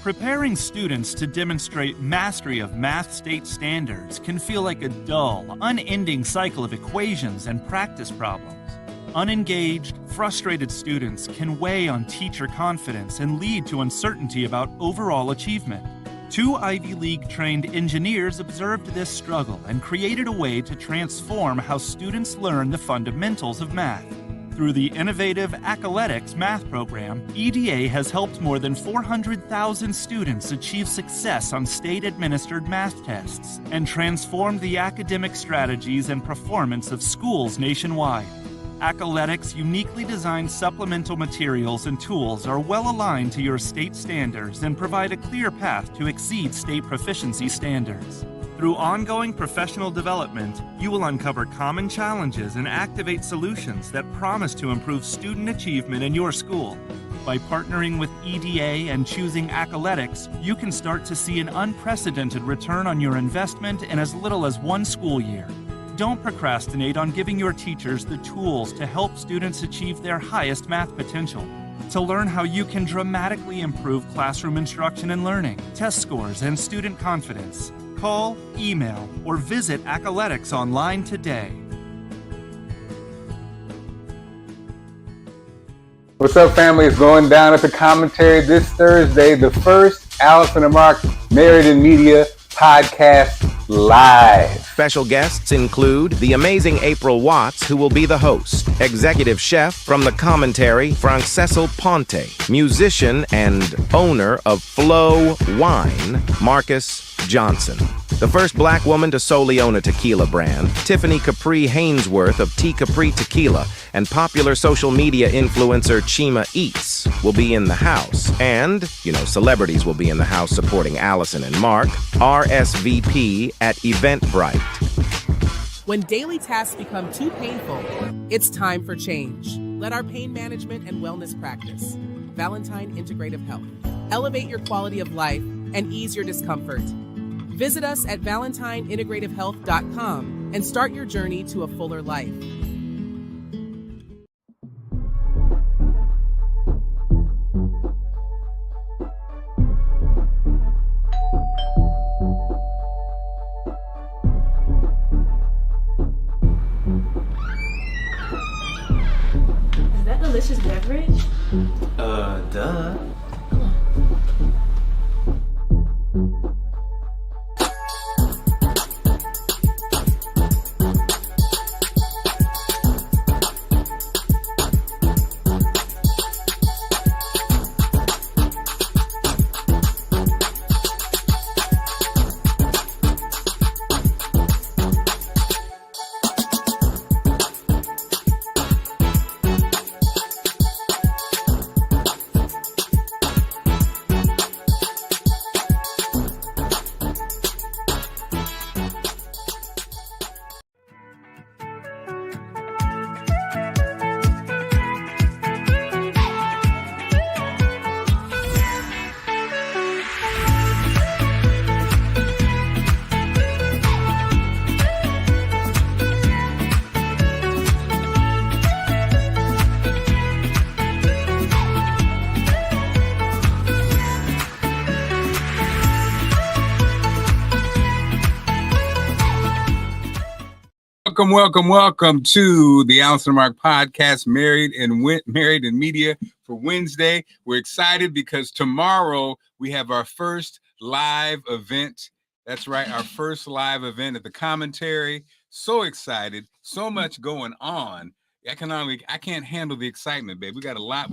Preparing students to demonstrate mastery of math state standards can feel like a dull, unending cycle of equations and practice problems. Unengaged, frustrated students can weigh on teacher confidence and lead to uncertainty about overall achievement. 2 Ivy League-trained engineers observed this struggle and created a way to transform how students learn the fundamentals of math. Through the innovative Accoletics math program, EDA has helped more than 400,000 students achieve success on state-administered math tests and transformed the academic strategies and performance of schools nationwide. Accoletics' uniquely designed supplemental materials and tools are well aligned to your state standards and provide a clear path to exceed state proficiency standards. Through ongoing professional development, you will uncover common challenges and activate solutions that promise to improve student achievement in your school. By partnering with EDA and choosing Accoletics, you can start to see an unprecedented return on your investment in as little as 1 school year. Don't procrastinate on giving your teachers the tools to help students achieve their highest math potential. To learn how you can dramatically improve classroom instruction and learning, test scores, and student confidence, call, email, or visit Accoletics online today. What's up, family? It's going down at the commentary this Thursday, the first Allison Marc Married in Media podcast live. Special guests include the amazing April Watts, who will be the host, executive chef from the commentary, Francesco Ponte, musician and owner of Flow Wine, Marcus Johnson. The first black woman to solely own a tequila brand, Tiffany Capri Hainesworth of TCapri Tequila, and popular social media influencer Chima Eats will be in the house. And, celebrities will be in the house supporting Allison and Marc, RSVP at Eventbrite. When daily tasks become too painful, it's time for change. Let our pain management and wellness practice, Valentine Integrative Health, elevate your quality of life and ease your discomfort. Visit us at ValentineIntegrativeHealth.com and start your journey to a fuller life. Is that delicious beverage? Duh. Welcome to the Allison Marc Podcast, Married in Media for Wednesday. We're excited because tomorrow we have our first live event. That's right, our first live event at the commentary. So excited, so much going on. I can't handle the excitement, babe. We got a lot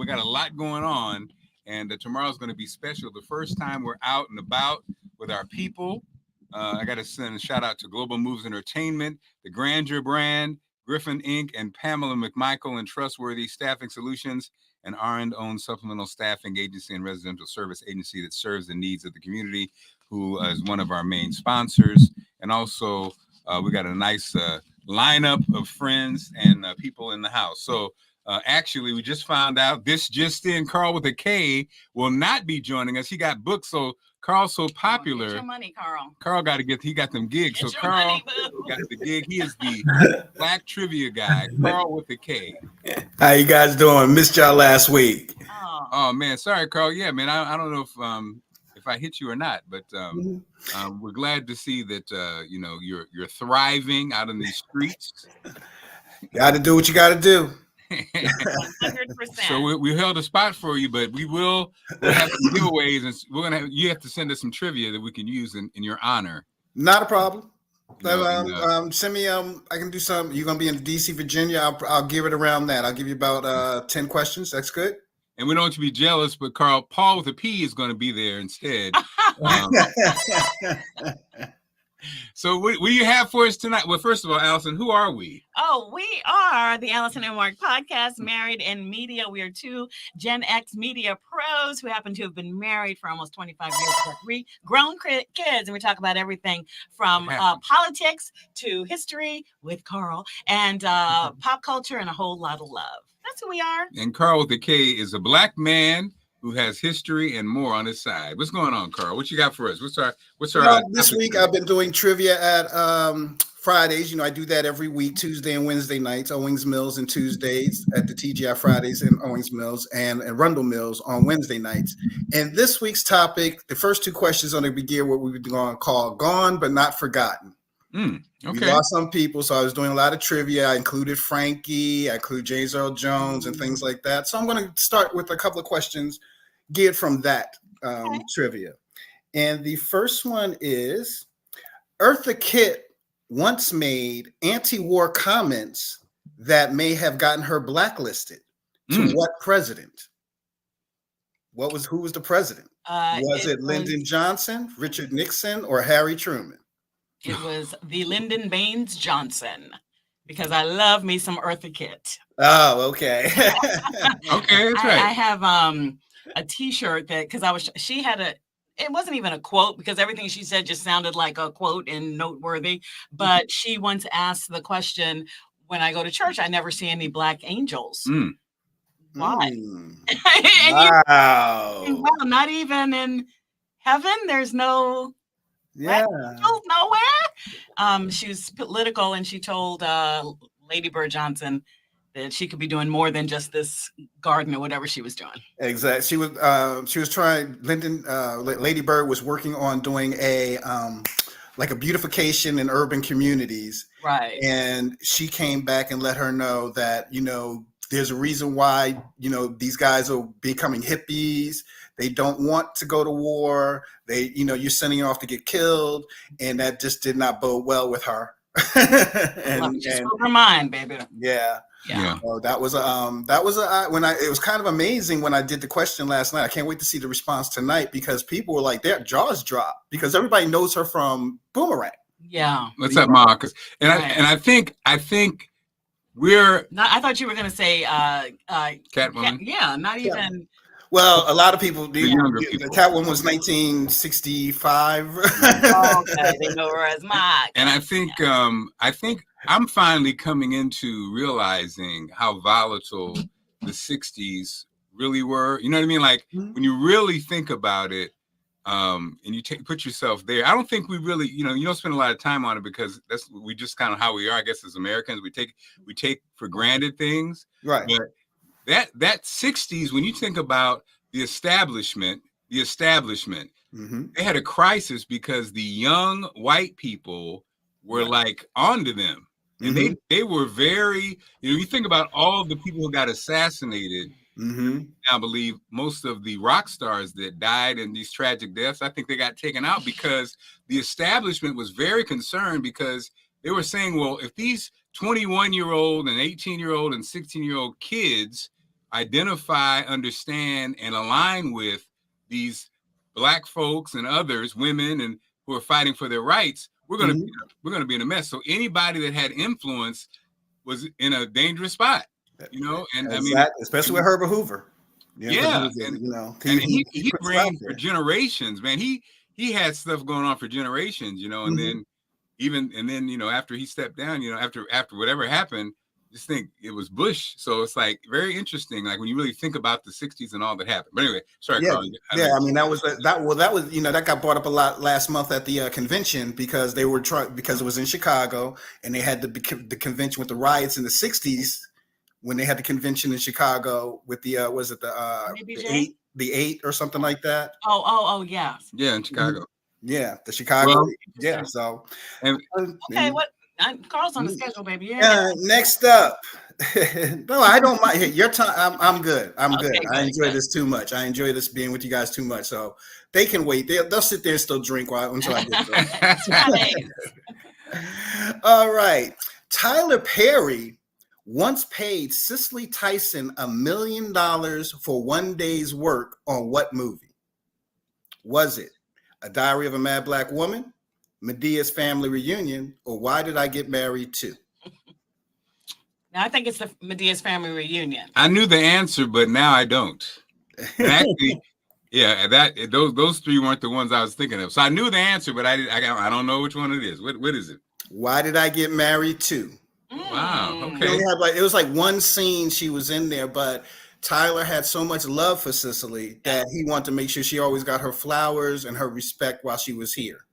going on, and tomorrow's going to be special. The first time we're out and about with our people. I got to send a shout out to Global Moves Entertainment, the Grandeur Brand, Griffin Inc., and Pamela McMichael and Trustworthy Staffing Solutions, an R&D-owned supplemental staffing agency and residential service agency that serves the needs of the community, who is one of our main sponsors. And also, we got a nice lineup of friends and people in the house. So actually, we just found out this just in, Carl with a K will not be joining us. He got booked, so Carl's so popular. Get your money, Carl. Carl he got them gigs. Get so Carl got the gig. He is the black trivia guy, Carl with a K. How you guys doing? Missed y'all last week. Oh man, sorry, Carl. Yeah, man. I don't know if I hit you or not. But we're glad to see that you're thriving out in these streets. Got to do what you got to do. 100%. So we held a spot for you, but we'll have some giveaways, and you have to send us some trivia that we can use in your honor. Not a problem. Send me. I can do some. You're gonna be in DC, Virginia. I'll give it around that. I'll give you about 10 questions. That's good. And we don't want you to be jealous, but Paul with a P is going to be there instead. So what do you have for us tonight? Well, first of all, Allison, who are we? Oh, we are the Allison Marc Podcast, Married in Media. We are two Gen X media pros who happen to have been married for almost 25 years with 3 grown kids. And we talk about everything from politics to history with Carl and pop culture and a whole lot of love. That's who we are. And Carl with a K is a Black man who has history and more on his side. What's going on, Carl? What you got for us? What's our this week I've been doing trivia at Fridays. I do that every week, Tuesday and Wednesday nights, Owings Mills, and Tuesdays at the TGI Fridays in Owings Mills, and Rundle Mills on Wednesday nights. And this week's topic, the first 2 questions on the begin what we're going to call Gone But Not Forgotten. Okay. We lost some people, so I was doing a lot of trivia. I included Frankie, I included James Earl Jones and things like that. So I'm going to start with a couple of questions geared from that trivia. And the first one is, Eartha Kitt once made anti-war comments that may have gotten her blacklisted. To what president? Who was the president? Was it Lyndon Johnson, Richard Nixon, or Harry Truman? It was the Lyndon Baines Johnson, because I love me some Eartha Kitt. Oh, okay. Okay, that's right. I have a T-shirt because she had it wasn't even a quote, because everything she said just sounded like a quote and noteworthy. But she once asked the question, when I go to church, I never see any black angels. Why? Wow. Well, not even in heaven. There's no angels nowhere. She was political, and she told Lady Bird Johnson that she could be doing more than just this garden or whatever she was doing. Exactly. She was trying. Lady Bird was working on doing a beautification in urban communities. Right. And she came back and let her know that, there's a reason why, these guys are becoming hippies. They don't want to go to war. You're sending them off to get killed. And that just did not bode well with her. and spoke her mind, baby. Yeah. So it was kind of amazing when I did the question last night. I can't wait to see the response tonight, because people were like, their jaws dropped, because everybody knows her from Boomerang. Yeah. What's up, Mark? And I think we're. I thought you were going to say Catwoman. not even. Well, a lot of people do. The Catwoman was 1965. Okay, they know her as Mark. And I think I'm finally coming into realizing how volatile the 60s really were. You know what I mean? Like, when you really think about it, and you put yourself there, I don't think we really, you don't spend a lot of time on it, because we just kind of how we are, I guess, as Americans. We take for granted things. Right. But that 60s, when you think about the establishment, they had a crisis because the young white people were like onto them. And they were very, you think about all the people who got assassinated. I believe most of the rock stars that died in these tragic deaths, I think they got taken out because the establishment was very concerned, because they were saying, well, if these 21-year-old and 18-year-old and 16-year-old kids identify, understand, and align with these Black folks and others, women, and who are fighting for their rights, we're going to be in a mess. So anybody that had influence was in a dangerous spot, and I mean, especially with Herbert Hoover. And he reigned for generations, man. He had stuff going on for generations, and then after he stepped down, after whatever happened, just think it was Bush. So it's like very interesting, like when you really think about the 60s and all that happened. But anyway, sorry, Carl. I mean, that was that got brought up a lot last month at the convention, because they were because it was in Chicago, and they had the convention with the riots in the 60s, when they had the convention in Chicago with the the 8 or something like that. Oh, yes. Yeah, in Chicago. Yeah, the Chicago. Well, yeah. So Okay, what? Carl's on the schedule, baby. Yeah. Next up. No, I don't mind. Your time. I'm good. I'm Okay, good. I good, enjoy good. this too much. I enjoy this being with you guys too much. So they can wait. They'll sit there and still drink until I get done. All right. Tyler Perry once paid Cicely Tyson $1 million for one day's work on what movie? Was it A Diary of a Mad Black Woman, Medea's Family Reunion, or Why Did I Get Married Too? Now, I think it's the Medea's Family Reunion. I knew the answer, but now I don't. And actually, yeah, those three weren't the ones I was thinking of. So I knew the answer, but I don't know which one it is. What is it? Why Did I Get Married Too? Wow. Okay. It was like one scene she was in there, but Tyler had so much love for Cicely that he wanted to make sure she always got her flowers and her respect while she was here.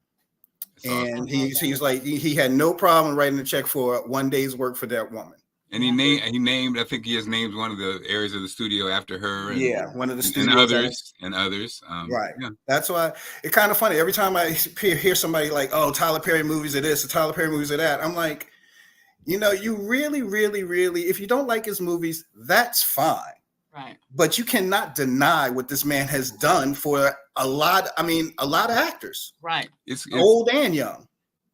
And he was like, he had no problem writing a check for one day's work for that woman. And he named, I think he has named one of the areas of the studio after her. And, one of the studios. And others. Right. Yeah. That's why it's kind of funny. Every time I hear somebody like, oh, Tyler Perry movies are this, or Tyler Perry movies are that, I'm like, you really, really, really, if you don't like his movies, that's fine. Right. But you cannot deny what this man has done for a lot of actors. Right. It's old and young.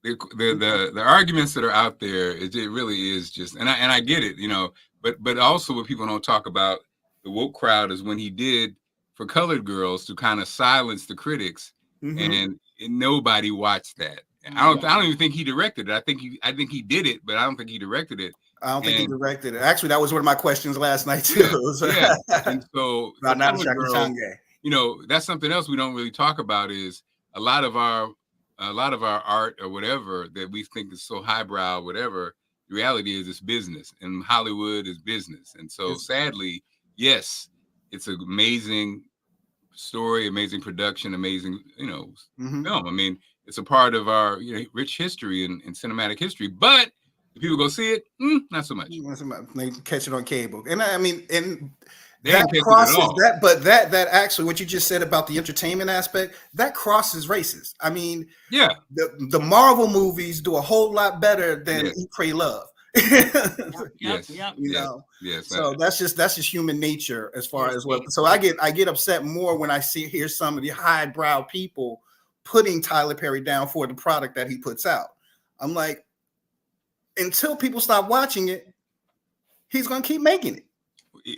The arguments that are out there, it really is just, and I get it, but also what people don't talk about, the woke crowd, is when he did for Colored Girls to kind of silence the critics, and nobody watched that. I don't even think he directed it. I think he did it, but I don't think he directed it. I don't think he directed it. Actually, that was one of my questions last night too. Yeah. And so Girl, that's something else we don't really talk about, is a lot of our art or whatever that we think is so highbrow, whatever, the reality is it's business, and Hollywood is business. And so sadly, yes, it's an amazing story, amazing production, amazing, film. I mean, it's a part of our rich history and cinematic history, but if people go see it, not so much. They catch it on cable. And I mean, and they that crosses that, but that actually what you just said about the entertainment aspect, that crosses races. I mean, yeah, the Marvel movies do a whole lot better than Eat, Pray, Love. Yes. So that's just human nature as far as what. So I get upset more when I hear some of the highbrow people putting Tyler Perry down for the product that he puts out. I'm like, until people stop watching it, he's gonna keep making it.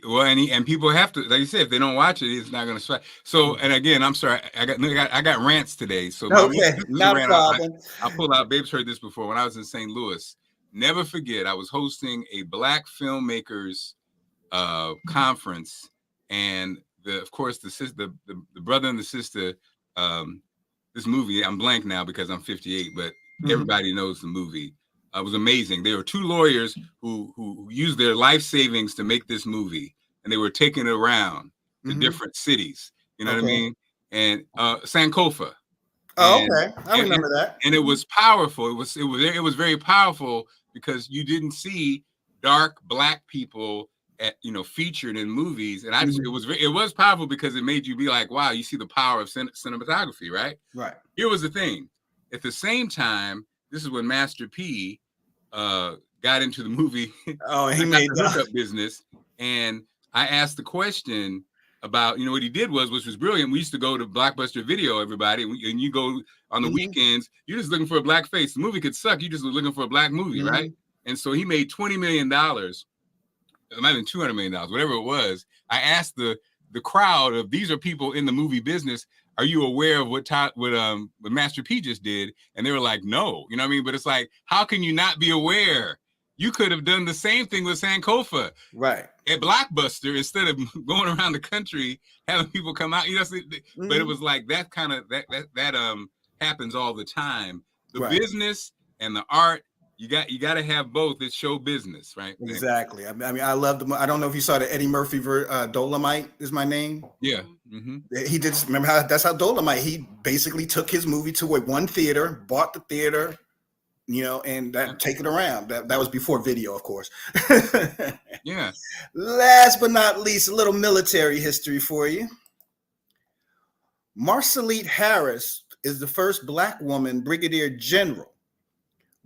Well, and people have to, like you said, if they don't watch it, it's not going to strike. So, and again, I'm sorry, I got rants today. So, not a problem. I'll pull out. Babe's heard this before. When I was in St. Louis, never forget, I was hosting a Black filmmakers conference, and of course, the brother and the sister. This movie, I'm blank now because I'm 58, but everybody knows the movie. It was amazing. There were two lawyers who used their life savings to make this movie, and they were taking it around to different cities. You know what I mean? And Sankofa. Okay, I remember that. And it was powerful. It was very powerful because you didn't see dark Black people featured in movies, and it was powerful because it made you be like, wow, you see the power of cinematography, right? Right. Here was the thing. At the same time, this is when Master P got into the movie. Oh, he made the hookup business. And I asked the question about, what he did which was brilliant. We used to go to Blockbuster Video, everybody, and you go on the weekends, you're just looking for a Black face. The movie could suck. You're just looking for a Black movie, right? And so he made $20 million. It might have been $200 million, whatever it was. I asked the crowd of, these are people in the movie business, are you aware of what Master P just did? And they were like, no, you know what I mean? But it's like, how can you not be aware? You could have done the same thing with Sankofa, right? At Blockbuster, instead of going around the country having people come out, But it was like that kind of that happens all the time. The business and the art. You got to have both. It's show business, right? Exactly. I mean, I love the. I don't know if you saw the Eddie Murphy Dolomite is my name. Yeah. He did. Remember that's how Dolomite. He basically took his movie to one theater, bought the theater, and take it around. That was before video, of course. Yeah. Last but not least, a little military history for you. Marcelite Harris is the first Black woman brigadier general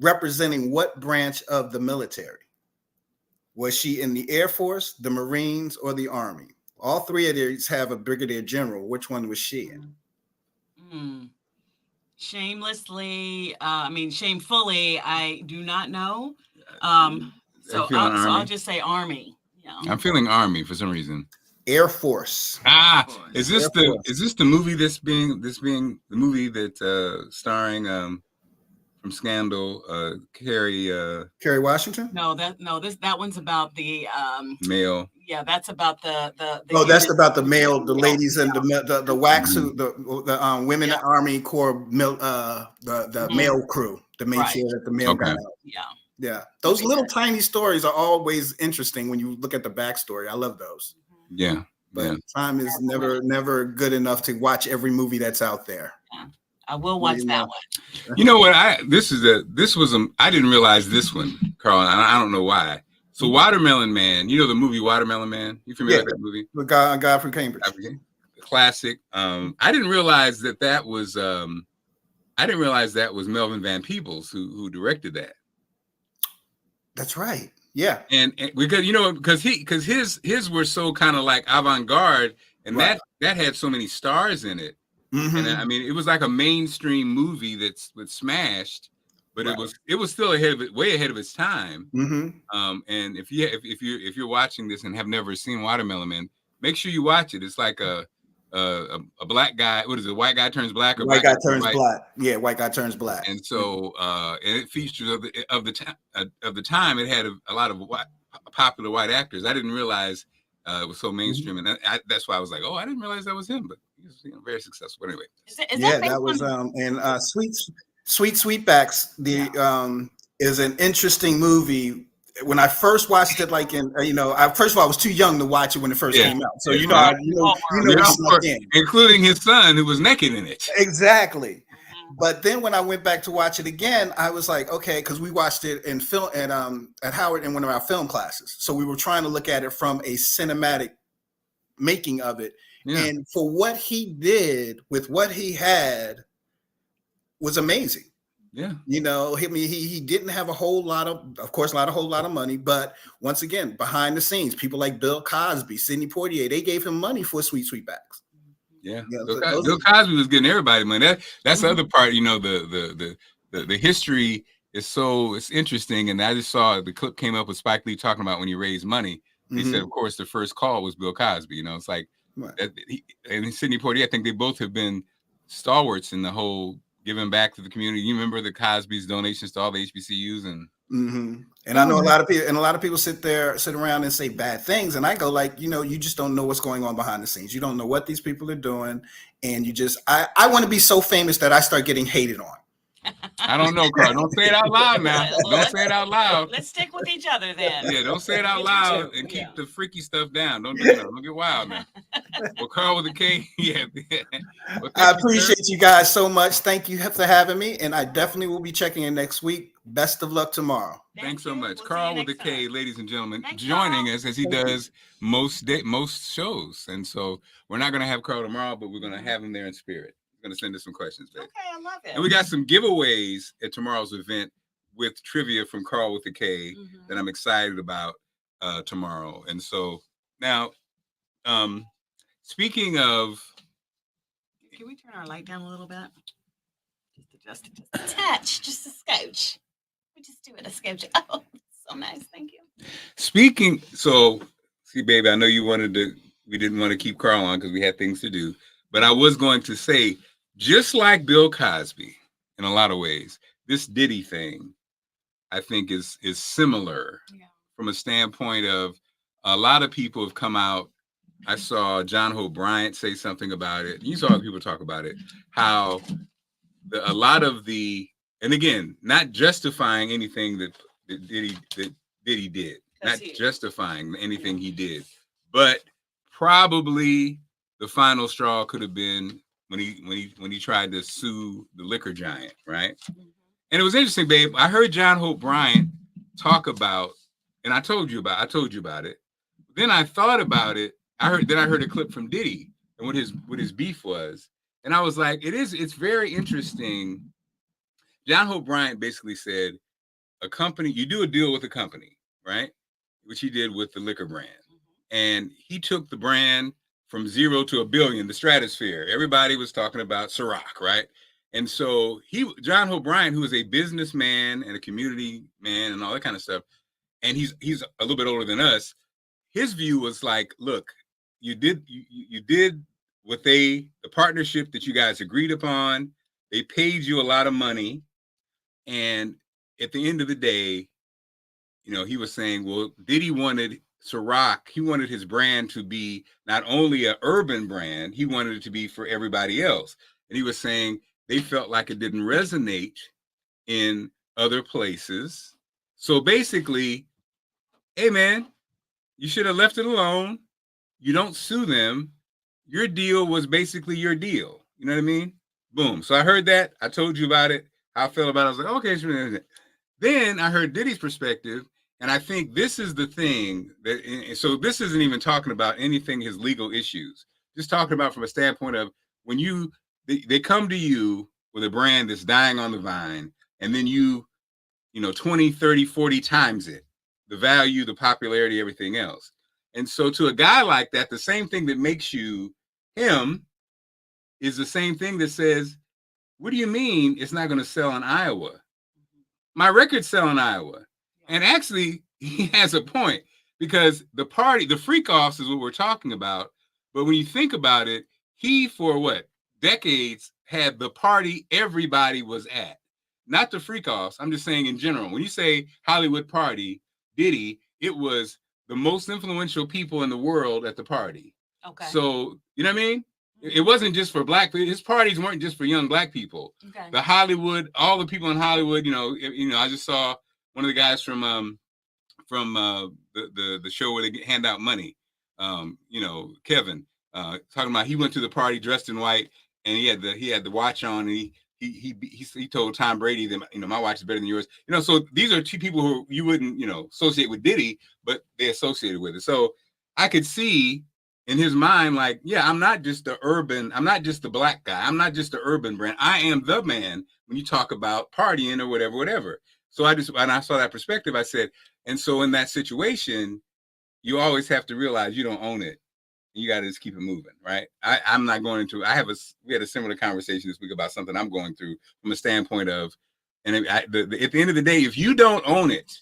representing what branch of the military? Was she in the Air Force, the Marines, or the Army? All three of these have a brigadier general. Which one was she in? Shamefully, I do not know. So I'll just say Army. Yeah. I'm feeling Army for some reason. Air Force. Is this the movie that's being the movie that starring from Scandal, Kerry Washington? That one's about the male. Yeah, that's about the that's about the male, the ladies and the wax suit, the women Army Corps, the male crew, to make sure that the male got out. Yeah. Those little tiny stories are always interesting when you look at the backstory. I love those. Yeah. But time is never good enough to watch every movie that's out there. Yeah. I will watch that one. You know what? I didn't realize this one, Carl. And I don't know why. So Watermelon Man, you know the movie Watermelon Man? You familiar with that movie? The guy from Cambridge. Classic. I didn't realize that was Melvin Van Peebles who directed that. That's right. Yeah. And because his were so kind of like avant-garde, and that had so many stars in it. Mm-hmm. And I mean, it was like a mainstream movie that smashed, but it was still way ahead of its time. Mm-hmm. And if you're watching this and have never seen Watermelon Man, make sure you watch it. It's like a black guy. What is it? White guy turns black, or white guy turns black. Yeah, white guy turns black. And so, and it features of the time. It had a lot of popular white actors. I didn't realize it was so mainstream, and that's why I was like, oh, I didn't realize that was him. But he was very successful. But anyway, that was and Sweetbacks. Is an interesting movie. When I first watched it, like first of all, I was too young to watch it when it first came out. So including his son, who was naked in it. Exactly. But then when I went back to watch it again, I was like, okay, because we watched it in film at Howard in one of our film classes. So we were trying to look at it from a cinematic making of it. Yeah. And for what he did with what he had was amazing. Yeah. He didn't have a whole lot of money, but once again, behind the scenes, people like Bill Cosby, Sidney Poitier, they gave him money for Sweetbacks. Yeah. Bill Cosby was getting everybody money. That's the other part, the history it's interesting. And I just saw the clip came up with Spike Lee talking about when he raised money. He said, of course, the first call was Bill Cosby. It's like, and Sidney Poitier, I think they both have been stalwarts in the whole giving back to the community. You remember the Cosby's donations to all the HBCUs and I know a lot of people sit around and say bad things, and I go like, you just don't know what's going on behind the scenes. You don't know what these people are doing, and I want to be so famous that I start getting hated on. I don't know, Carl. Don't say it out loud now. Don't say it out loud. Let's stick with each other then. Yeah, don't say it out loud and keep the freaky stuff down. Don't do that. Don't get wild now. Well, Carl with a K. Yeah. Well, I appreciate you guys so much. Thank you for having me, and I definitely will be checking in next week. Best of luck tomorrow. Thanks so much. Carl with a K, ladies and gentlemen, joining us as he does most shows. And so we're not going to have Carl tomorrow, but we're going to have him there in spirit. Going to send us some questions, babe. Okay, I love it. And we got some giveaways at tomorrow's event with trivia from Carl with a K that I'm excited about tomorrow. And so now, speaking of, can we turn our light down a little bit? Just adjust it just a touch, just a scotch. We just do it a scotch. Oh, so nice, thank you. See, baby, I know we didn't want to keep Carl on because we had things to do. But I was going to say, just like Bill Cosby, in a lot of ways, this Diddy thing, I think, is similar from a standpoint of a lot of people have come out. I saw John Hope Bryant say something about it. You saw other people talk about it, how a lot of and again, not justifying anything that Diddy did, not justifying anything he did, but probably the final straw could have been when he tried to sue the liquor giant, right? And it was interesting, babe. I heard John Hope Bryant talk about, and I told you about it. Then I thought about it. I heard a clip from Diddy and what his beef was. And I was like, it's very interesting. John Hope Bryant basically said, a company, you do a deal with a company, right? Which he did with the liquor brand. And he took the brand from 0 to $1 billion, the stratosphere. Everybody was talking about Ciroc, right? And so John Hope Bryant, who is a businessman and a community man and all that kind of stuff, and he's a little bit older than us, his view was like, look, you did what the partnership that you guys agreed upon, they paid you a lot of money. And at the end of the day, he was saying, well, Diddy wanted Ciroc, he wanted his brand to be not only an urban brand, he wanted it to be for everybody else. And he was saying they felt like it didn't resonate in other places. So basically, hey man, you should have left it alone. You don't sue them. Your deal was basically your deal. You know what I mean? Boom. So I heard that. I told you about it. How I felt about it. I was like, okay. Sure. Then I heard Diddy's perspective. And I think this is the thing so this isn't even talking about anything, his legal issues, just talking about from a standpoint of when they come to you with a brand that's dying on the vine, and then 20, 30, 40 times it, the value, the popularity, everything else. And so to a guy like that, the same thing that makes you him is the same thing that says, what do you mean it's not going to sell in Iowa? My records sell in Iowa. And actually, he has a point, because the freak-offs is what we're talking about. But when you think about it, he, for decades, had the party everybody was at. Not the freak-offs. I'm just saying in general. When you say Hollywood party, Diddy, it was the most influential people in the world at the party. Okay. So, you know what I mean? It wasn't just for black people. His parties weren't just for young black people. Okay. The Hollywood, all the people in Hollywood, I just saw one of the guys from the show where they hand out money, Kevin, talking about he went to the party dressed in white, and he had the watch on, and he told Tom Brady that my watch is better than yours. So these are two people who you wouldn't associate with Diddy, but they associated with it. So I could see in his mind, like, yeah, I'm not just the black guy, I'm not just the urban brand, I am the man when you talk about partying or whatever. So when I saw that perspective, I said, and so in that situation, you always have to realize you don't own it. You got to just keep it moving, right? I'm not going into, we had a similar conversation this week about something I'm going through from a standpoint of, and at the end of the day, if you don't own it,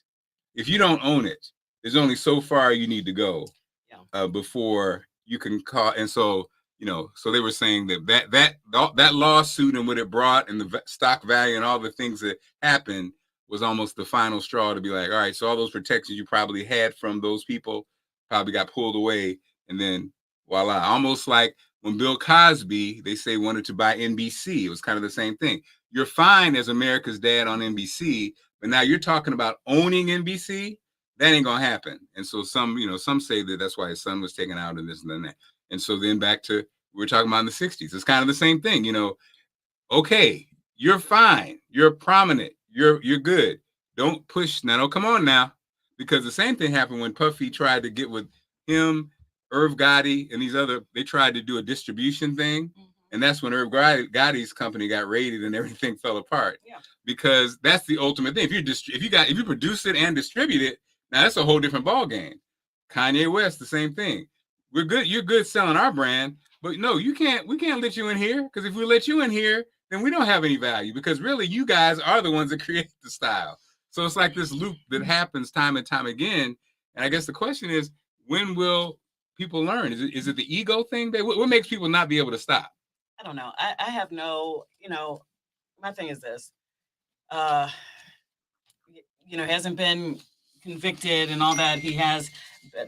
there's only so far you need to go before you can call. And so, so they were saying that lawsuit and what it brought and the stock value and all the things that happened was almost the final straw to be like, all right, so all those protections you probably had from those people probably got pulled away. And then voila, almost like when Bill Cosby, they say, wanted to buy NBC. It was kind of the same thing. You're fine as America's dad on NBC, but now you're talking about owning NBC. That ain't going to happen. And so some say that that's why his son was taken out and this and that. And so then back to, we were talking about in the 60s. It's kind of the same thing, okay, you're fine. You're prominent. You're good. Don't push now. Don't come on now, because the same thing happened when Puffy tried to get with him, Irv Gotti, and these other. They tried to do a distribution thing, and that's when Irv Gotti's company got raided and everything fell apart. Yeah. Because that's the ultimate thing. If you produce it and distribute it, now that's a whole different ball game. Kanye West, the same thing. We're good. You're good selling our brand, but no, you can't. We can't let you in here, because if we let you in here, then we don't have any value, because really you guys are the ones that create the style. So it's like this loop that happens time and time again. And I guess the question is, when will people learn? Is it the ego thing? What makes people not be able to stop? I don't know. I have no, my thing is this, hasn't been convicted and all that. He has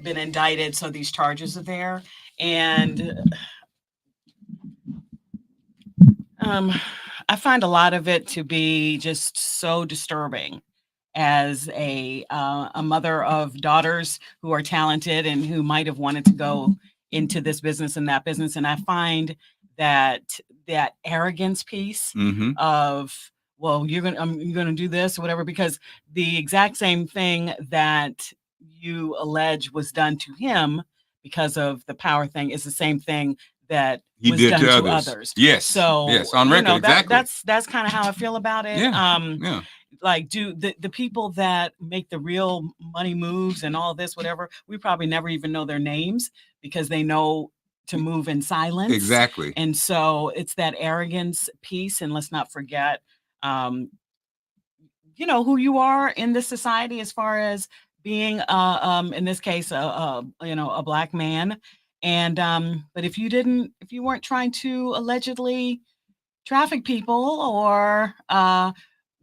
been indicted. So these charges are there. And I find a lot of it to be just so disturbing as a mother of daughters who are talented and who might have wanted to go into this business and that business. And I find that arrogance piece of, well, you're gonna do this or whatever, because the exact same thing that you allege was done to him because of the power thing is the same thing that he was did done to to others. others. Yes. So yes, on record, exactly. That's kind of how I feel about it. Yeah. Like, do the people that make the real money moves and all this, whatever, we probably never even know their names because they know to move in silence. Exactly. And so it's that arrogance piece. And let's not forget, who you are in this society as far as being, in this case, a Black man. And but if you weren't trying to allegedly traffic people or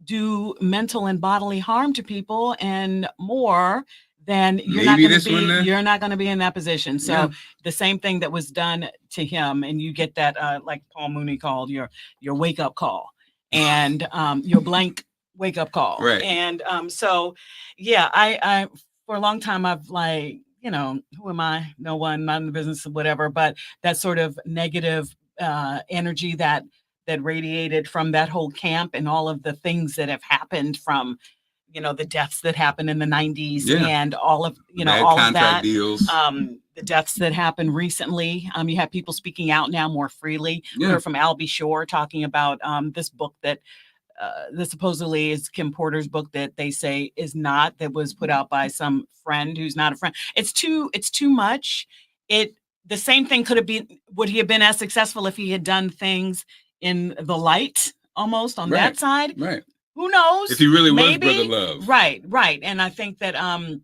do mental and bodily harm to people and more, then you're not going to be in that position. So the same thing that was done to him, and you get that, like Paul Mooney called your wake up call, and your blank wake up call. Right. And I for a long time I've like, who am I? No one, not in the business, whatever. But that sort of negative energy that radiated from that whole camp and all of the things that have happened from, the deaths that happened in the 90s and all of, all of that, deals. The deaths that happened recently. You have people speaking out now more freely. We heard from Albie Shore talking about this book that supposedly is Kim Porter's book that they say is not, that was put out by some friend who's not a friend. It's too much. The same thing would he have been as successful if he had done things in the light almost on that side? Right. Who knows? If he really was Brother Love. Right. And I think that, am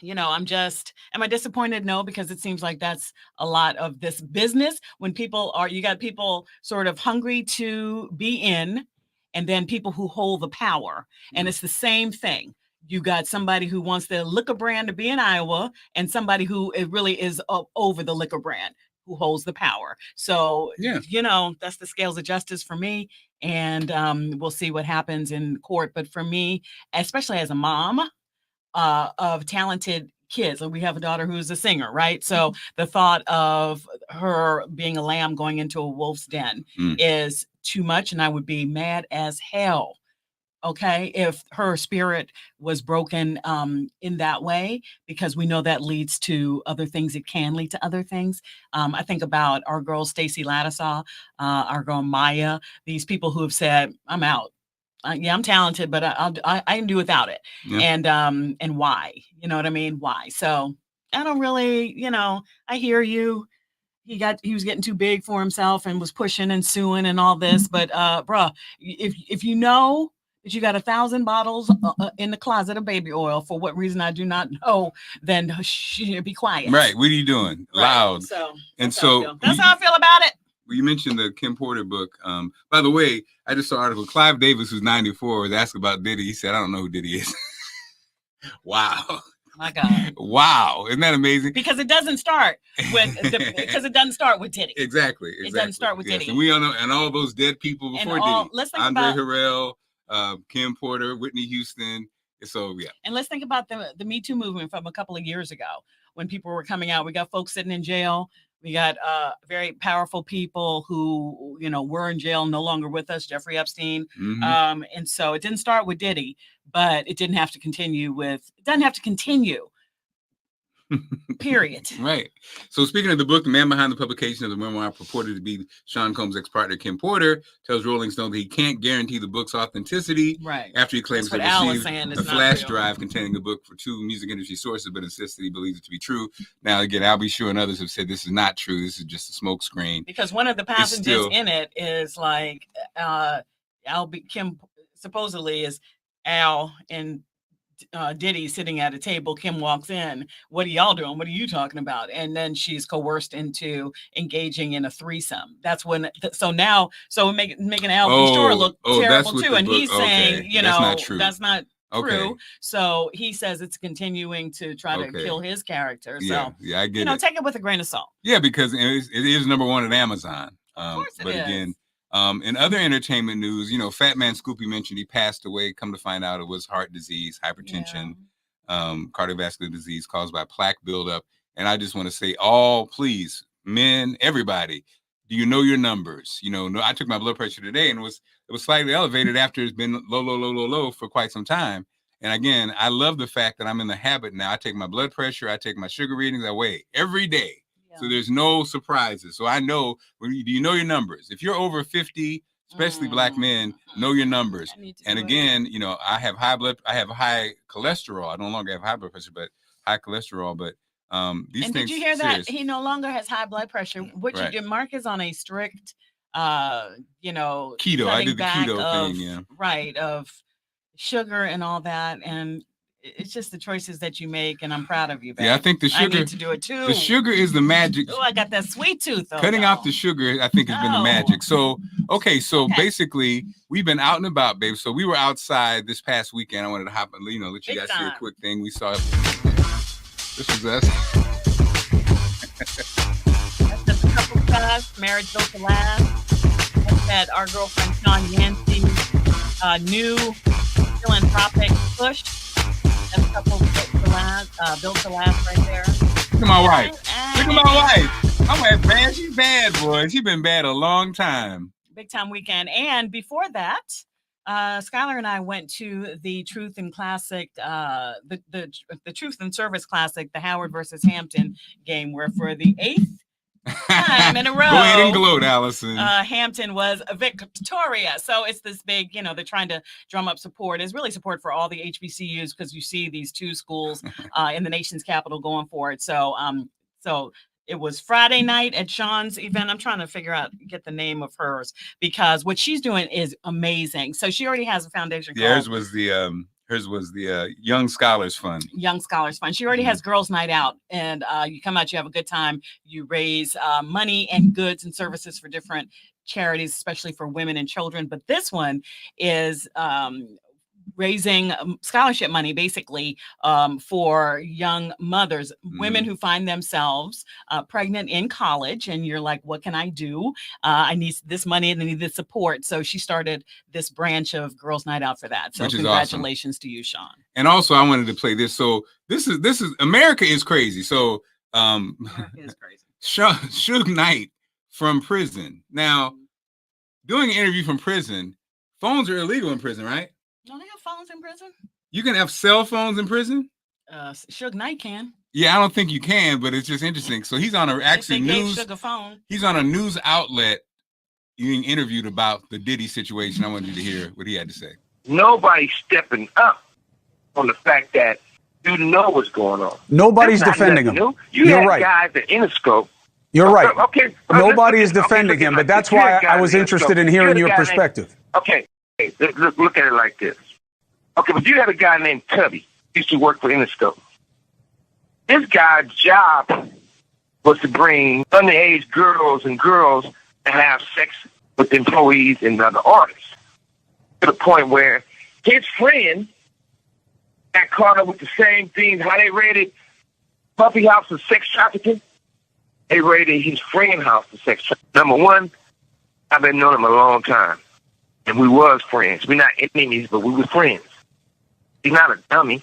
I disappointed? No, because it seems like that's a lot of this business when you got people sort of hungry to be in, and then people who hold the power. And it's the same thing. You got somebody who wants the liquor brand to be in Iowa and somebody who it really is over the liquor brand who holds the power. So, that's the scales of justice for me. And we'll see what happens in court. But for me, especially as a mom of talented kids, and we have a daughter who's a singer, right? So the thought of her being a lamb going into a wolf's den is too much. And I would be mad as hell, okay, if her spirit was broken in that way, because we know that leads to other things. It can lead to other things. I think about our girl, Stacey Ladisaw, our girl, Maya, these people who have said, I'm out. I'm talented, but I can do without it. And why? You know what I mean? Why? So I don't really, I hear you. He was getting too big for himself and was pushing and suing and all this. But bruh, if you know that you got 1,000 bottles in the closet of baby oil, for what reason I do not know, then be quiet. Right. What are you doing? Right. Loud. So that's how I feel about it. You mentioned the Kim Porter book. By the way, I just saw an article. Clive Davis, who's 94, was asked about Diddy. He said, I don't know who Diddy is. Wow. My God. Wow. Isn't that amazing? Because it doesn't start with Diddy. Exactly. It doesn't start with Diddy. And we all know, and all those dead people before Diddy. Let's think Andre about Harrell, Kim Porter, Whitney Houston. So yeah. And let's think about the Me Too movement from a couple of years ago when people were coming out. We got folks sitting in jail. We got very powerful people who, were in jail, no longer with us, Jeffrey Epstein. Mm-hmm. And so it didn't start with Diddy, but it doesn't have to continue. Period. Right. So speaking of the book, the man behind the publication of the memoir purported to be Sean Combs' ex-partner, Kim Porter, tells Rolling Stone that he can't guarantee the book's authenticity. Right. After he claims to have received a flash drive containing the book for 2 music industry sources, but insists that he believes it to be true. Now, again, Albie Shore and others have said this is not true. This is just a smoke screen. Because one of the passengers in it is like Kim supposedly is Al and Diddy sitting at a table. Kim walks in. What are y'all doing? What are you talking about? And then she's coerced into engaging in a threesome. That's when. So making Albie Shore look terrible too. And he's saying, that's not true. So he says it's continuing to try to kill his character. So I get it. Take it with a grain of salt. Yeah, because it is #1 at Amazon. Of course it but is. Again. In other entertainment news, Fat Man Scoopy mentioned he passed away. Come to find out it was heart disease, hypertension, cardiovascular disease caused by plaque buildup. And I just want to say, please, men, everybody, do you know your numbers? I took my blood pressure today and it was slightly elevated after it's been low for quite some time. And again, I love the fact that I'm in the habit now. I take my blood pressure, I take my sugar readings, I weigh every day. So there's no surprises. So I know you know your numbers. If you're over 50, especially black men, know your numbers. And again, you know, I have high cholesterol. I no longer have high blood pressure, but high cholesterol. But these things. Did you hear serious. that he no longer has high blood pressure? What you do, Mark is on a strict, you know, keto. I do the keto thing, yeah. Right, of sugar and all that, and it's just the choices that you make, and I'm proud of you, babe. Yeah, I think the sugar. I need to do it too. The sugar is the magic. Oh, I got that sweet tooth. Cutting out the sugar, I think, has been the magic. So, okay, basically, we've been out and about, babe. So we were outside this past weekend. I wanted to hop, you know, let you guys see a quick thing. We saw. This was us. That's just a couple class, Marriage Built to Last. That's that our girlfriend Sean Yancey's new philanthropic push. That's a couple built to last right there. Look at my wife. Look at my wife. I'm like, man, she's bad, boy. She's been bad a long time. Big time weekend. And before that, Skylar and I went to the Truth and Classic, the Truth and Service Classic, the Howard versus Hampton game, where for the 8th time in a row, go ahead and gloat, Allison. Hampton was victorious. So it's this big, you know, they're trying to drum up support. It's really support for all the HBCUs because you see these two schools in the nation's capital going for it. So, so it was Friday night at Sean's event. I'm trying to get the name of hers because what she's doing is amazing. So she already has a foundation. Hers was the Young Scholars Fund. Young Scholars Fund. She already has Girls Night Out, and you come out, you have a good time. You raise money and goods and services for different charities, especially for women and children. But this one is raising scholarship money, basically, for young mothers, women who find themselves pregnant in college, and you're like, what can I do? I need this money and I need this support. So she started this branch of Girls Night Out for that. So congratulations to you, Sean. And also I wanted to play this. So this is America is crazy. So America is crazy. Suge Knight from prison. Now, doing an interview from prison, phones are illegal in prison, right? Don't they have phones in prison? You can have cell phones in prison? Suge Knight can. Yeah, I don't think you can, but it's just interesting. So he's on he's on a news outlet being interviewed about the Diddy situation. I wanted you to hear what he had to say. Nobody's stepping up on the fact that you know what's going on. Nobody's defending him. You're right. Guys at Interscope. You're right. Okay. Nobody is defending him, but that's why I was interested in hearing your perspective. Okay. Look at it like this. Okay, but you had a guy named Tubby, used to work for Interscope. This guy's job was to bring underage girls and have sex with employees and other artists. To the point where his friend got caught up with the same thing. How they raided Puffy House for sex trafficking, they raided his friend house for sex trafficking. Number one, I've been knowing him a long time. And we was friends. We're not enemies, but we were friends. He's not a dummy.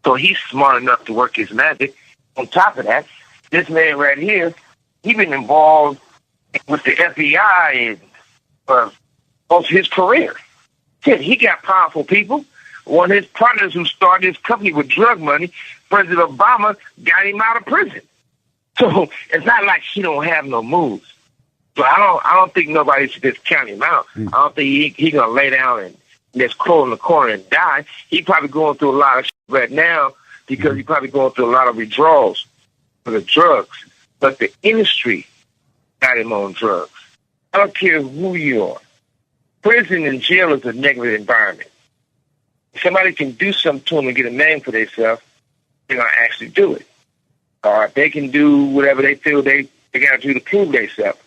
So he's smart enough to work his magic. On top of that, this man right here, he been involved with the FBI and most of his career. He got powerful people. One of his partners who started his company with drug money, President Obama, got him out of prison. So it's not like he don't have no moves. So I don't think nobody should just count him out. I don't think he gonna lay down and just crawl in the corner and die. He probably going through a lot of shit right now because he probably going through a lot of withdrawals for the drugs. But the industry got him on drugs. I don't care who you are. Prison and jail is a negative environment. If somebody can do something to them and get a name for themselves, they're gonna actually do it. Or they can do whatever they feel they got to do to prove themselves.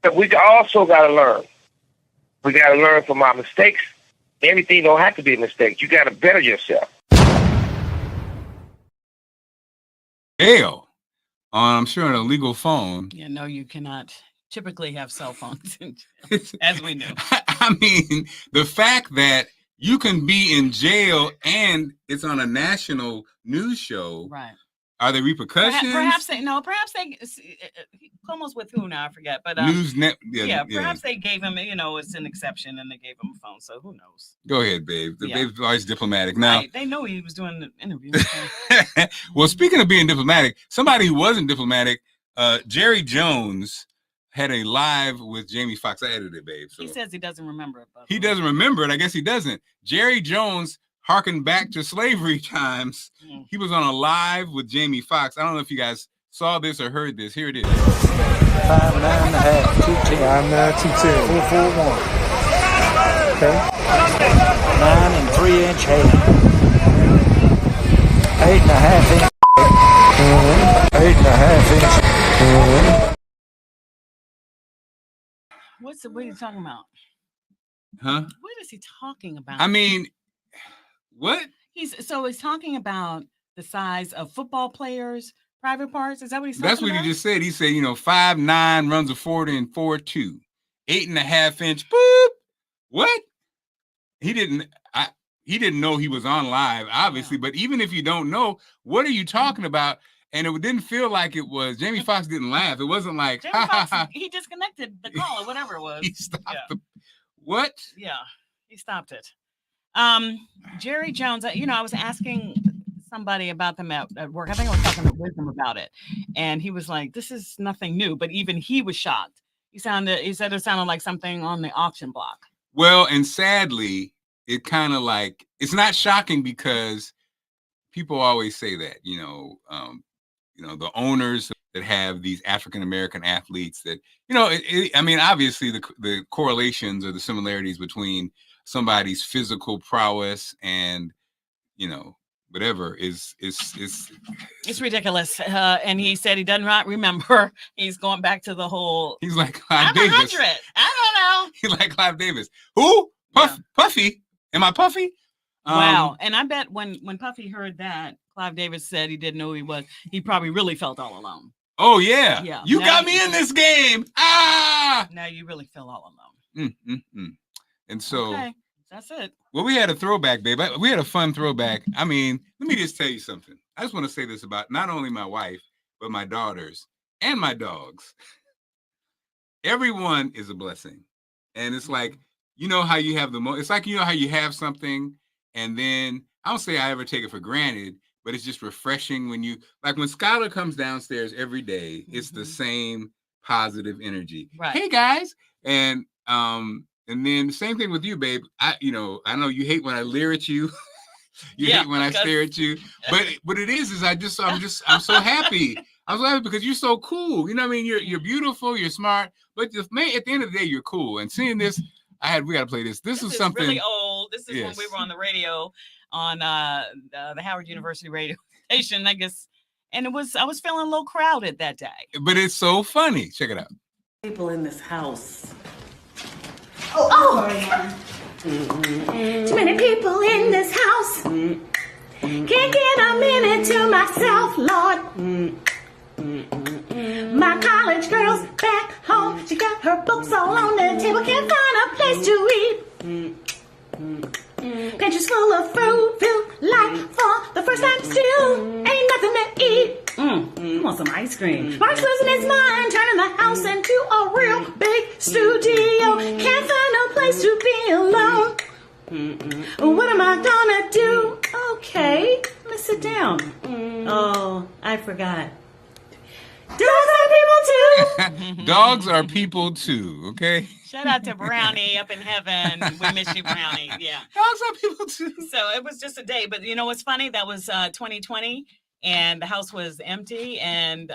But we also got to learn. We got to learn from our mistakes. Everything don't have to be a mistake. You got to better yourself. Jail. I'm sure an illegal phone. Yeah, no, you cannot typically have cell phones, as we know. I mean, the fact that you can be in jail and it's on a national news show. Right. Are there repercussions? Perhaps they almost with who now, I forget. But perhaps they gave him, it's an exception and they gave him a phone. So who knows? Go ahead, babe. Babe's always diplomatic. Now they know he was doing the interview. Well, speaking of being diplomatic, somebody who wasn't diplomatic Jerry Jones had a live with Jamie Foxx. I edited it, babe. So he says he doesn't remember it. He doesn't remember it. I guess he doesn't. Jerry Jones harkened back to slavery times. He was on a live with Jamie Foxx. I don't know if you guys saw this or heard this. Here it is. 5'9.5", 210. 5'9", 210. 4'41". Okay. 9 3-inch hair. 8.5 inch. 8.5 inch. What are you talking about? Huh? What is he talking about? I mean, what? He's talking about the size of football players, private parts. Is that what he's talking That's what about? he just said. He said, 5'9", runs a 40 and 4'2", 8.5 inch. Boop. What? He didn't know he was on live, obviously. But even if you don't know, what are you talking about? And it didn't feel like it was. Jamie Foxx didn't laugh. It wasn't like, Jamie Foxx, he disconnected the call or whatever it was. He stopped what? Yeah, he stopped it. Jerry Jones, I was asking somebody about them at work. I think I was talking to Wisdom about it. And he was like, this is nothing new. But even he was shocked. He said it sounded like something on the auction block. Well, and sadly, it kind of like, it's not shocking because people always say that, the owners that have these African-American athletes that, obviously the correlations or the similarities between somebody's physical prowess and, whatever is it's ridiculous. And he said he does not remember. He's going back to the whole. He's like Clive Davis. 100. I don't know. He's like Clive Davis. Who? Puffy? Am I Puffy? Wow. And I bet when Puffy heard that Clive Davis said he didn't know who he was, he probably really felt all alone. Oh yeah. Yeah. You got me in this game. Now you really feel all alone. And so that's it. Well, we had a throwback, babe. We had a fun throwback. I mean, let me just tell you something. I just want to say this about not only my wife, but my daughters and my dogs. Everyone is a blessing. And it's like, how you have it's like, how you have something and then I don't say I ever take it for granted, but it's just refreshing when when Skylar comes downstairs every day, it's the same positive energy. Right. Hey guys. And then the same thing with you, babe. I know you hate when I leer at you. You hate when I stare at you. But it is I'm so happy. I'm so happy because you're so cool. You know what I mean? You're beautiful, you're smart, but at the end of the day, you're cool. And seeing this, we gotta play this. This is something really old. This is when we were on the radio on the Howard University radio station, I guess. And I was feeling a little crowded that day. But it's so funny. Check it out. People in this house. Oh! Too many people in this house. Can't get a minute to myself, Lord. My college girl's back home. She got her books all on the table. Can't find a place to eat. Pantry's full of fruit, feel like for the first time still ain't nothing to eat. I want some ice cream. Mark's losing his mind, turning the house into a real big studio. Can't find no place to be alone. What am I gonna do? Okay, let's sit down. Oh, I forgot. Dogs are people too. Dogs are people too, okay? Shout out to Brownie up in heaven. We miss you, Brownie. Yeah. Dogs are people too. So it was just a day. But you know what's funny? That was 2020 and the house was empty and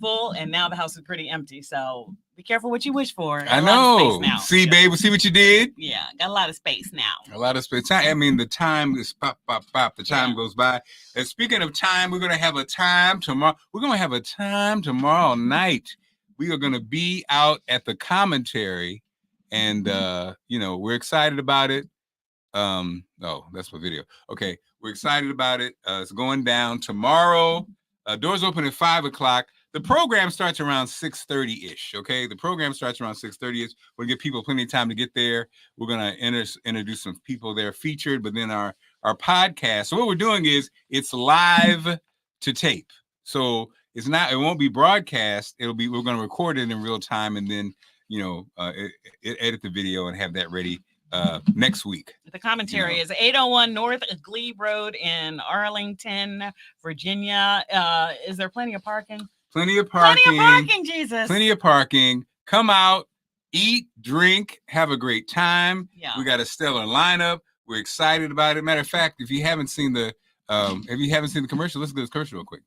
full. And now the house is pretty empty. So be careful what you wish for. I know. See, babe, see what you did? Yeah. Got a lot of space now. A lot of space. I mean, the time is pop, pop, pop. The time goes by. And speaking of time, we're going to have a time tomorrow. We're going to have a time tomorrow night. We are going to be out at the Commentary, and we're excited about it. Oh, that's my video. Okay, we're excited about it. It's going down tomorrow. Doors open at 5:00. The program starts around 6:30-ish. Okay, the program starts around 6:30-ish. We'll give people plenty of time to get there. We're gonna introduce some people there featured, but then our podcast. So what we're doing is it's live to tape. So it won't be broadcast. We're going to record it in real time and then, edit the video and have that ready next week. The Commentary is 801 North Glebe Road in Arlington, Virginia. Is there plenty of parking? Plenty of parking. Plenty of parking, Jesus. Plenty of parking. Come out, eat, drink, have a great time. Yeah. We got a stellar lineup. We're excited about it. Matter of fact, if you haven't seen the commercial, let's go to this commercial real quick.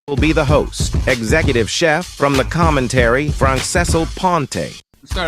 Will be the host, executive chef from the commentary, Ponte.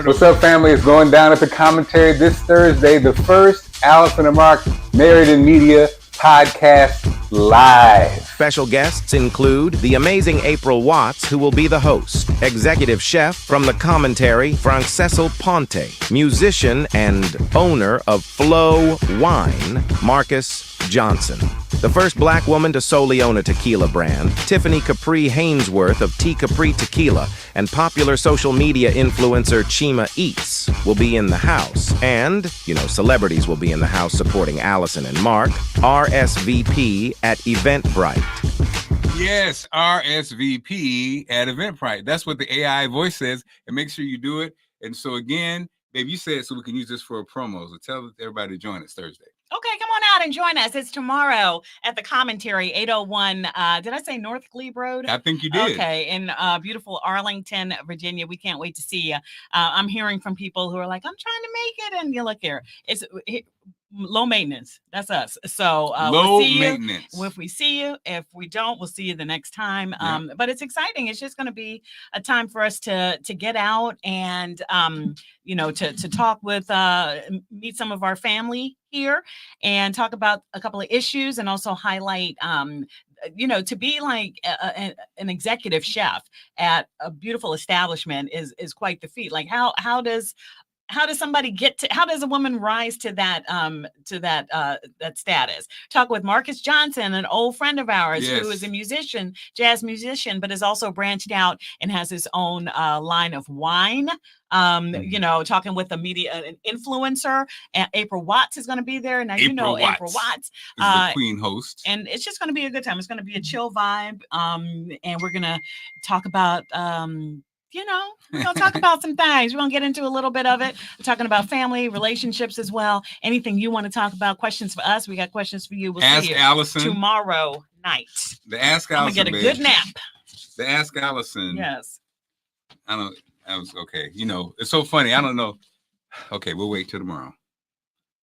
What's up, family? It's going down at the commentary this Thursday, the first Allison Marc Married in Media podcast live. Special guests include the amazing April Watts, who will be the host, executive chef from the commentary, Ponte, musician and owner of Flow Wine, Marcus Johnson. The first black woman to solely own a tequila brand, Tiffany Capri Hainesworth of TCapri Tequila, and popular social media influencer Chima Eats will be in the house. And, celebrities will be in the house supporting Allison and Marc, RSVP at Eventbrite. Yes, RSVP at Eventbrite. That's what the AI voice says, and make sure you do it. And so again, babe, you said so we can use this for a promo. So tell everybody to join us Thursday. Okay, come on out and join us. It's tomorrow at the commentary, 801. Did I say North Glebe Road? I think you did. Okay, in beautiful Arlington, Virginia. We can't wait to see you. I'm hearing from people who are like, I'm trying to make it. And you look here. It's low maintenance. That's us. So low we'll see maintenance. You. If we see you, if we don't, we'll see you the next time. Yeah. But it's exciting. It's just going to be a time for us to get out and to talk with meet some of our family here and talk about a couple of issues and also highlight to be like an executive chef at a beautiful establishment is quite the feat. Like how does somebody how does a woman rise to that status? Talk with Marcus Johnson, an old friend of ours, yes, who is a musician, jazz musician, but is also branched out and has his own line of wine. Talking with a media influencer. April Watts is going to be there. Now, April Watts is the queen host. And it's just going to be a good time. It's going to be a chill vibe. And we're going to talk about we're going to talk about some things. We're going to get into a little bit of it. We're talking about family, relationships as well. Anything you want to talk about, questions for us, we got questions for you. We'll Ask see you Allison tomorrow night. The Ask Allison. I'm going to get a good nap. The Ask Allison. Yes. Okay. It's so funny. I don't know. Okay, we'll wait till tomorrow.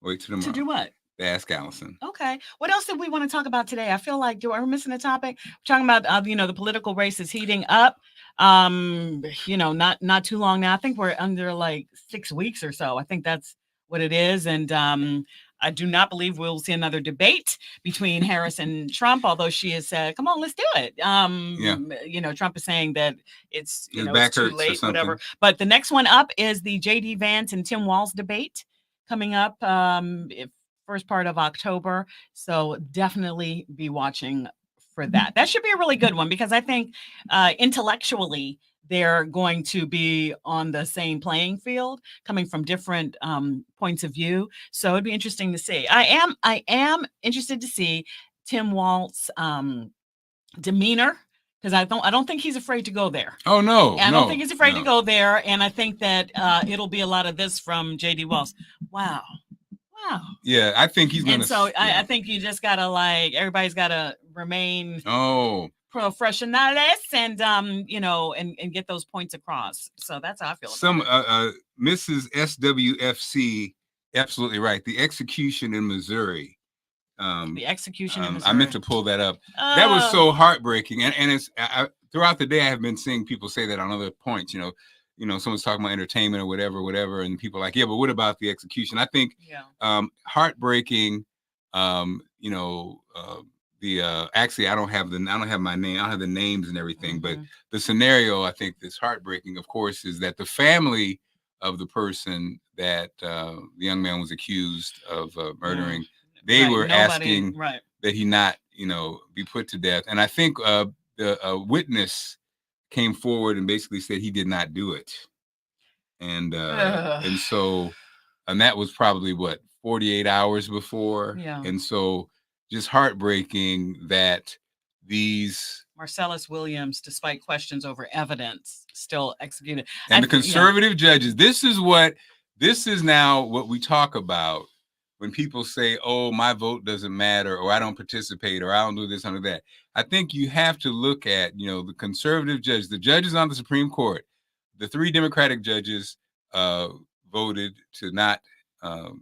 To do what? The Ask Allison. Okay. What else did we want to talk about today? I feel like, are we missing a topic? We're talking about, the political race is heating up. Not too long now. I think we're under like 6 weeks or so. I think that's what it is. And I do not believe we'll see another debate between Harris and Trump, although she has said, come on, let's do it. Trump is saying that it's too late, whatever. But the next one up is the J.D. Vance and Tim Walz debate coming up first part of October. So definitely be watching for that. That should be a really good one because I think intellectually they're going to be on the same playing field, coming from different points of view. So it'd be interesting to see. I am interested to see Tim Walz's demeanor because I don't think he's afraid to go there. Oh no, I don't think he's afraid to go there, and I think that it'll be a lot of this from J.D. Walz. Wow. Yeah, I think he's gonna. And so I think you just gotta everybody's gotta remain professionales and and get those points across. So that's how I feel. Mrs. SWFC, absolutely right. The execution in Missouri. The execution in Missouri. I meant to pull that up. That was so heartbreaking, and it's throughout the day I have been seeing people say that on other points. Someone's talking about entertainment or whatever, and people are like, yeah, but what about the execution? I think heartbreaking. Actually, I don't have my name. I don't have the names and everything, but the scenario I think that's heartbreaking, of course, is that the family of the person that the young man was accused of murdering, they were asking that he not, be put to death, and I think the witness came forward and basically said he did not do it. And so that was probably 48 hours before. Yeah. And so just heartbreaking that these Marcellus Williams, despite questions over evidence, still executed. And the conservative judges, this is now what we talk about when people say, oh, my vote doesn't matter, or I don't participate, or I don't do this, I don't do that. I think you have to look at, the conservative judges, the judges on the Supreme Court. The 3 Democratic judges voted to not, to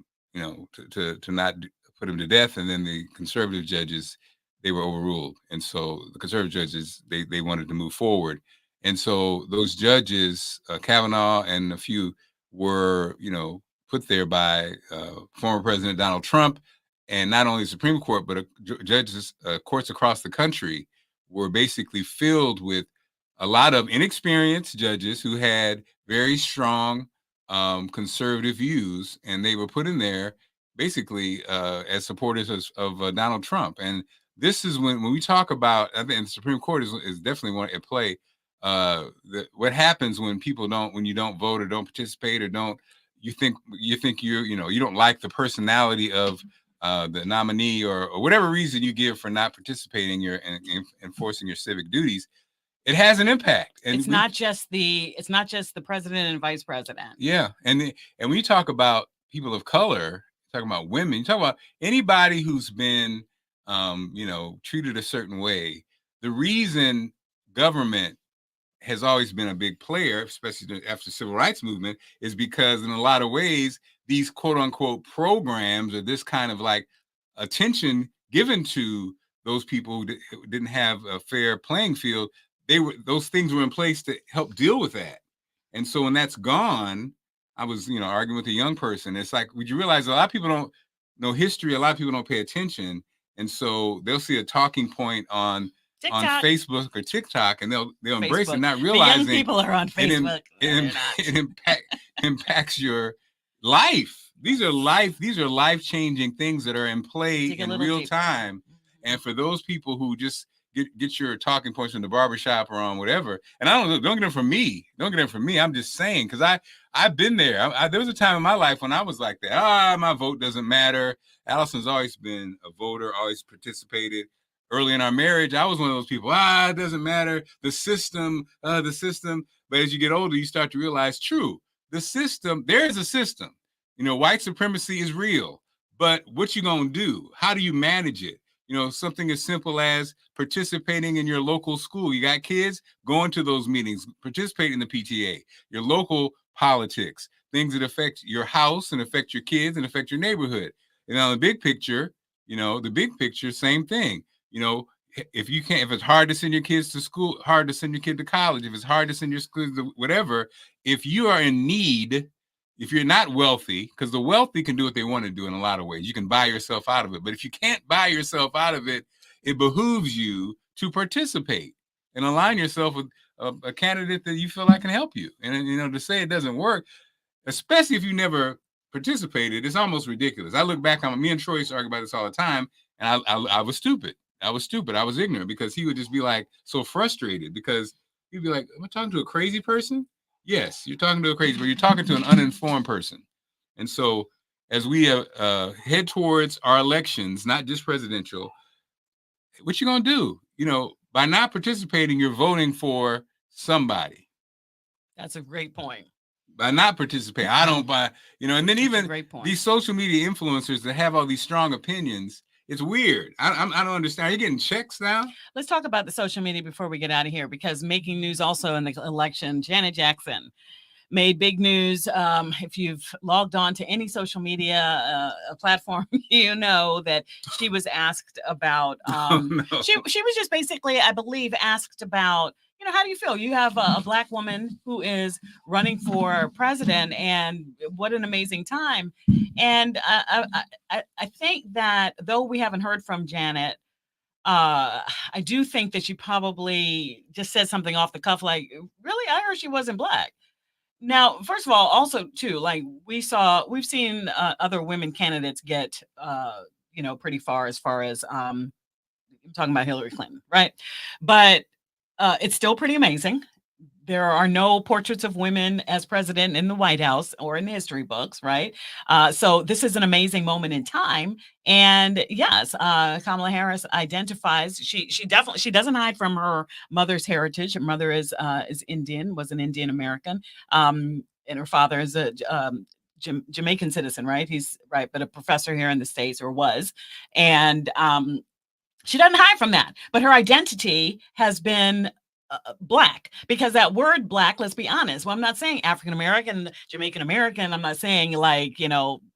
not put him to death, and then the conservative judges, they were overruled, and so the conservative judges, they wanted to move forward, and so those judges, Kavanaugh and a few, were put there by former President Donald Trump, and not only the Supreme Court, but judges, courts across the country were basically filled with a lot of inexperienced judges who had very strong conservative views, and they were put in there basically as supporters of Donald Trump. And this is when we talk about, I think the Supreme Court is definitely one at play. What happens when when you don't vote or don't participate or you think you don't like the personality of the nominee or whatever reason you give for not participating in enforcing your civic duties. It has an impact, and it's not just the president and vice president. Yeah, and when you talk about people of color, talking about women, you talk about anybody who's been, treated a certain way. The reason government has always been a big player, especially after the civil rights movement, is because in a lot of ways, these quote unquote programs or this kind of like attention given to those people who didn't have a fair playing field, those things were in place to help deal with that. And so when that's gone, I was, arguing with a young person. It's like, would you realize a lot of people don't know history? A lot of people don't pay attention. And so they'll see a talking point on Facebook or TikTok, and they'll embrace it, not realizing the young people are on Facebook. It impacts your life. These are life-changing things that are in play in real time. And for those people who just get your talking points from the barbershop or on whatever, and don't get them from me. Don't get them from me. I'm just saying, because I've been there. There was a time in my life when I was like that. My vote doesn't matter. Allison's always been a voter, always participated. Early in our marriage, I was one of those people. It doesn't matter. The system. But as you get older, you start to realize, true, the system, there is a system. White supremacy is real. But what you gonna do? How do you manage it? Something as simple as participating in your local school. You got kids, going to those meetings, participate in the PTA, your local politics, things that affect your house and affect your kids and affect your neighborhood. And on the big picture, same thing. If it's hard to send your kids to school, hard to send your kid to college, if it's hard to send your kids to whatever, if you are in need, if you're not wealthy, because the wealthy can do what they want to do in a lot of ways. You can buy yourself out of it. But if you can't buy yourself out of it, it behooves you to participate and align yourself with a candidate that you feel like can help you. And, to say it doesn't work, especially if you never participated, it's almost ridiculous. I look back on me and Troy used to argue about this all the time, and I was stupid. I was ignorant, because he would just be like so frustrated, because he'd be like, am I talking to a crazy person? Yes, you're talking to a crazy, but you're talking to an uninformed person. And so as we head towards our elections, not just presidential, what you gonna do? By not participating, you're voting for somebody. That's a great point. By not participating, I don't buy, and then even these social media influencers that have all these strong opinions, it's weird. I don't understand. Are you getting checks now? Let's talk about the social media before we get out of here, because making news also in the election, Janet Jackson made big news. If you've logged on to any social media platform, you know that she was asked about, she was just basically, I believe, asked about, how do you feel? You have a Black woman who is running for president, and what an amazing time. And I think that though we haven't heard from Janet, I do think that she probably just said something off the cuff, like, really, I heard she wasn't Black. Now, first of all, also too, like we've seen other women candidates get, pretty far as I'm talking about Hillary Clinton, right? But it's still pretty amazing. There are no portraits of women as president in the White House or in the history books, right? So this is an amazing moment in time. And yes, Kamala Harris identifies, she doesn't hide from her mother's heritage. Her mother is Indian, was an Indian American, and her father is Jamaican citizen, right? He's right, but a professor here in the States, or was. And she doesn't hide from that. But her identity has been Black, because that word Black, let's be honest. Well, I'm not saying African American, Jamaican American. I'm not saying like,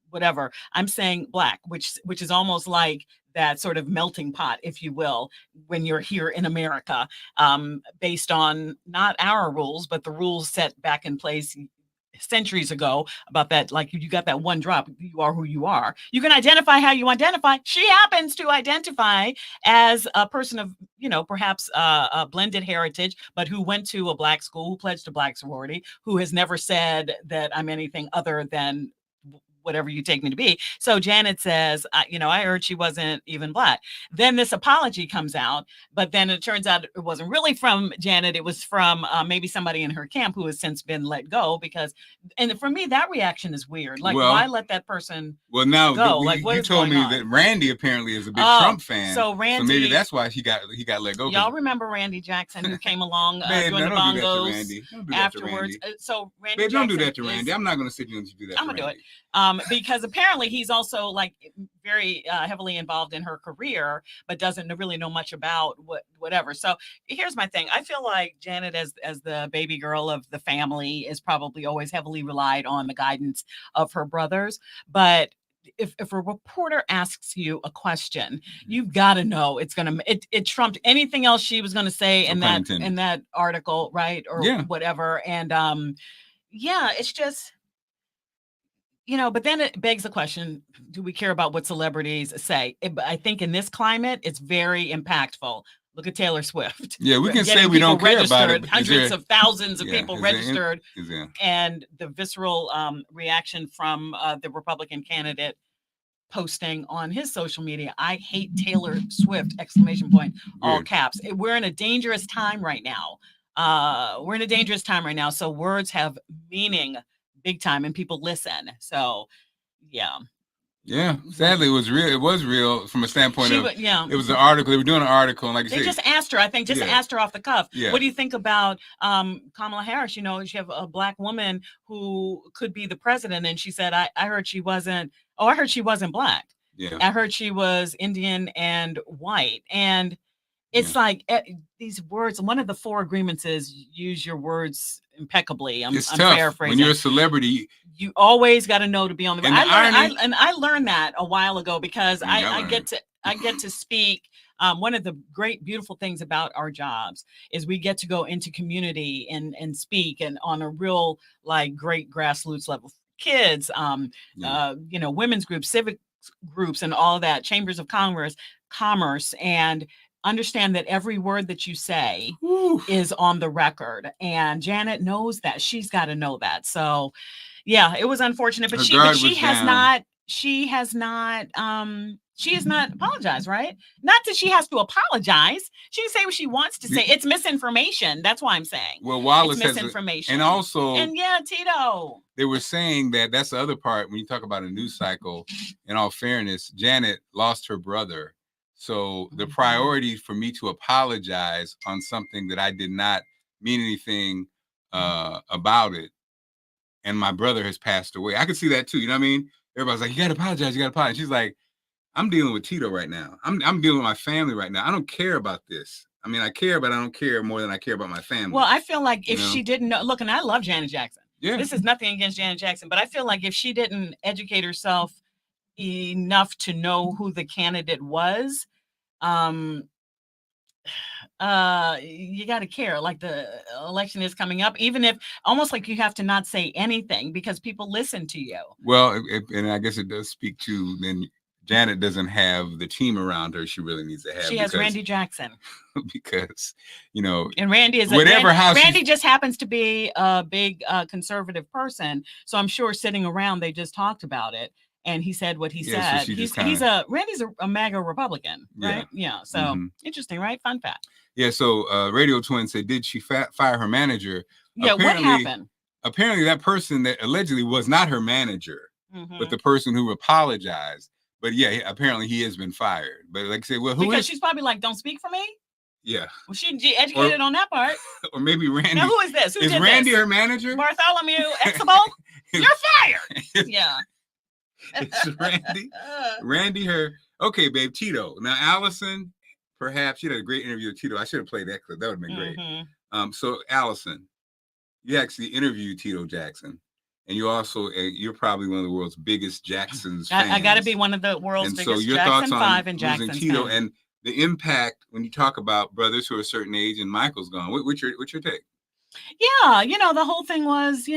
whatever. I'm saying Black, which is almost like that sort of melting pot, if you will, when you're here in America, based on not our rules, but the rules set back in place centuries ago about that. Like, you got that one drop, you are who you are. You can identify how you identify. She happens to identify as a person of, perhaps a blended heritage, but who went to a Black school, who pledged to Black sorority, who has never said that I'm anything other than whatever you take me to be. So Janet says, I heard she wasn't even Black. Then this apology comes out, but then it turns out it wasn't really from Janet. It was from maybe somebody in her camp who has since been let go, and for me, that reaction is weird. Like, why let that person now go? You told me that Randy apparently is a big Trump fan. So Randy, maybe that's why he got let go. Y'all remember Randy Jackson, who came along doing the bongos afterwards. So Randy Babe, don't do that to Randy. I'm not going to sit here and do that. I'm going to do it. Because apparently he's also like very heavily involved in her career, but doesn't really know much about whatever. So here's my thing. I feel like Janet, as the baby girl of the family, is probably always heavily relied on the guidance of her brothers. But if a reporter asks you a question, you've got to know it trumped anything else she was going to say in that article, right? Or whatever. And it's just, but then it begs the question, do we care about what celebrities say? I think in this climate, it's very impactful. Look at Taylor Swift. Yeah, we can say we don't care about it. Hundreds of thousands of people registered. And the visceral reaction from the Republican candidate posting on his social media, "I hate Taylor Swift!" ! All caps. We're in a dangerous time right now. So words have meaning big time, and people listen. So sadly it was real from a standpoint of it was an article. They were doing an article, and like they just asked her, asked her off the cuff, what do you think about Kamala Harris? She have a Black woman who could be the president, and she said, I heard she wasn't Black. I heard she was Indian and white. And it's like these words, one of the 4 agreements is use your words impeccably. I'm paraphrasing. When you're a celebrity, you always got to know to be on the. I learned that a while ago, because I get to speak. One of the great, beautiful things about our jobs is we get to go into community and speak, and on a real great grassroots level, kids, women's groups, civic groups, and all of that, chambers of commerce, and understand that every word that you say is on the record. And Janet knows that. She's got to know that. So it was unfortunate, but she has not apologized, right? Not that she has to apologize. She can say what she wants to say. It's misinformation. That's why I'm saying. Well, Wallace has misinformation. And also, Tito. They were saying that's the other part when you talk about a news cycle. In all fairness, Janet lost her brother. So the priority for me to apologize on something that I did not mean anything about it, and my brother has passed away. I could see that too. You know what I mean? Everybody's like, you gotta apologize. You gotta apologize. She's like, I'm dealing with Tito right now. I'm dealing with my family right now. I don't care about this. I mean, I care, but I don't care more than I care about my family. Well, I feel like if she didn't know, look, and I love Janet Jackson. Yeah. This is nothing against Janet Jackson, but I feel like if she didn't educate herself enough to know who the candidate was, you got to care. Like, the election is coming up, even if almost like you have to not say anything because people listen to you. Well, and I guess it does speak to then Janet doesn't have the team around her she really needs to have. She has Randy Jackson. Because, and Randy is Randy just happens to be a big conservative person. So I'm sure sitting around, they just talked about it. And he said what he said. So Randy's a MAGA Republican, right? Yeah. So interesting, right? Fun fact. Yeah. So Radio Twin said, did she fire her manager? Yeah. What happened? Apparently, that person that allegedly was not her manager, but the person who apologized. But apparently he has been fired. But like I said, well, because she's probably like, don't speak for me. Yeah. Well, she educated on that part. Or maybe Randy. Now, who is this? Is Randy her manager? Bartholomew Exable? You're fired. Yeah. It's Randy, her. Okay, babe, Tito. Now, Allison, perhaps, you had a great interview with Tito. I should have played that clip. That would have been great. So, Allison, you actually interviewed Tito Jackson. And you also, you're probably one of the world's biggest Jacksons fans. I got to be one of the world's biggest so your Jackson thoughts 5 on and Jackson Tito fans. and the impact when you talk about brothers who are a certain age and Michael's gone. What's your take? Yeah, the whole thing was,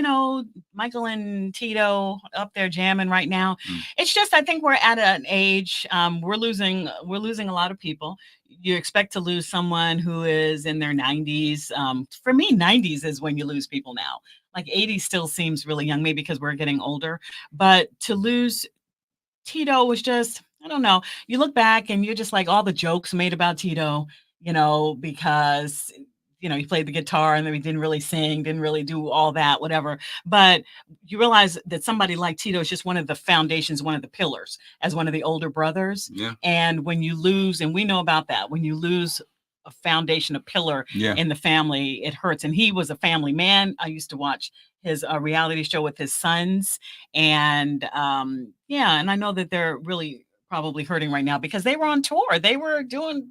Michael and Tito up there jamming right now. It's just, I think we're at an age, we're losing a lot of people. You expect to lose someone who is in their 90s. For me, 90s is when you lose people now. Like 80 still seems really young, maybe because we're getting older. But to lose Tito was just, I don't know. You look back and you're just like all the jokes made about Tito, because, he played the guitar and then he didn't really sing, didn't really do all that, whatever. But you realize that somebody like Tito is just one of the foundations, one of the pillars as one of the older brothers. Yeah. And when you lose, and we know about that, when you lose a foundation, a pillar in the family, it hurts. And he was a family man. I used to watch his reality show with his sons. And and I know that they're really probably hurting right now because they were on tour. They were doing,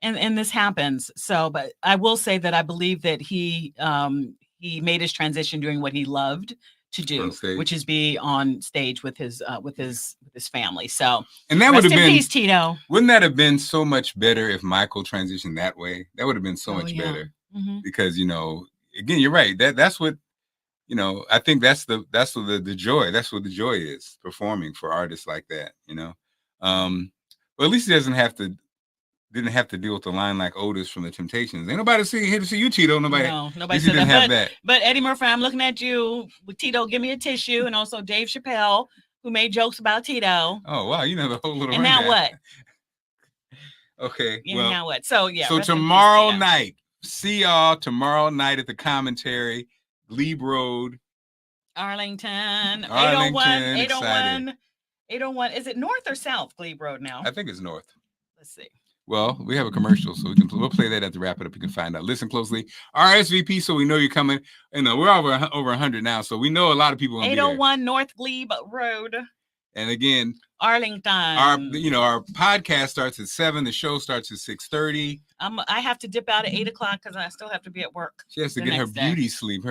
and this happens. So, but I will say that I believe that he made his transition doing what he loved to do, which is be on stage with his family. So, and that would have been peace, Tito. Wouldn't that have been so much better if Michael transitioned that way? That would have been so much better because again, you're right. That's what I think that's what the joy. That's what the joy is, performing for artists like that. Well, at least he didn't have to deal with the line like Otis from the Temptations. Ain't nobody here to see you, Tito. Nobody said didn't have that. But Eddie Murphy, I'm looking at you with Tito. Give me a tissue, and also Dave Chappelle, who made jokes about Tito. Oh wow, the whole little. And now what? Okay. Well, now what? So yeah. So tomorrow night, see y'all tomorrow night at the Commentary, Glebe Road, Arlington. 801. Is it north or south, Glebe Road now? I think it's north. Let's see. Well, we have a commercial, so we'll play that at the wrap it up. You can find out. Listen closely. RSVP, so we know you're coming. We're over 100 now, so we know a lot of people. 801 North Glebe Road. And again, Arlington. Our podcast starts at 7. The show starts at 6:30. I have to dip out at 8 o'clock because I still have to be at work. She has to get her beauty sleep.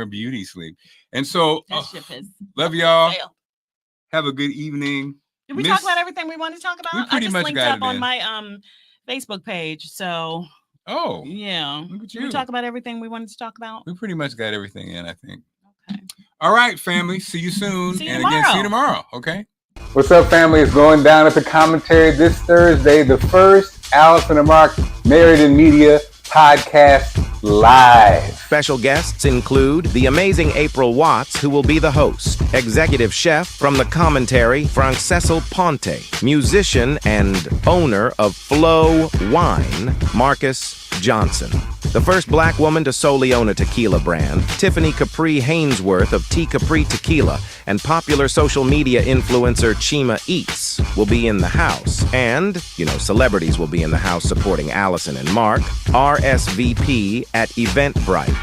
And so, that ship is love y'all. Have a good evening. Did we talk about everything we want to talk about? We pretty much linked got up on my Facebook page. So yeah, look at we talk about everything we wanted to talk about. We pretty much got everything in, I think. Okay. All right, family. See you soon. See you tomorrow. Okay. What's up, family? It's going down at the Commentary this Thursday, the first Allison Marc Married in Media podcast live. Special guests include the amazing April Watts, who will be the host, executive chef from the Commentary, Francesco Ponte, musician and owner of Flow Wine, Marcus Johnson. The first black woman to solely own a tequila brand, Tiffany Capri Hainesworth of TCapri Tequila, and popular social media influencer Chima Eats will be in the house. And, celebrities will be in the house supporting Allison and Marc. RSVP at Eventbrite.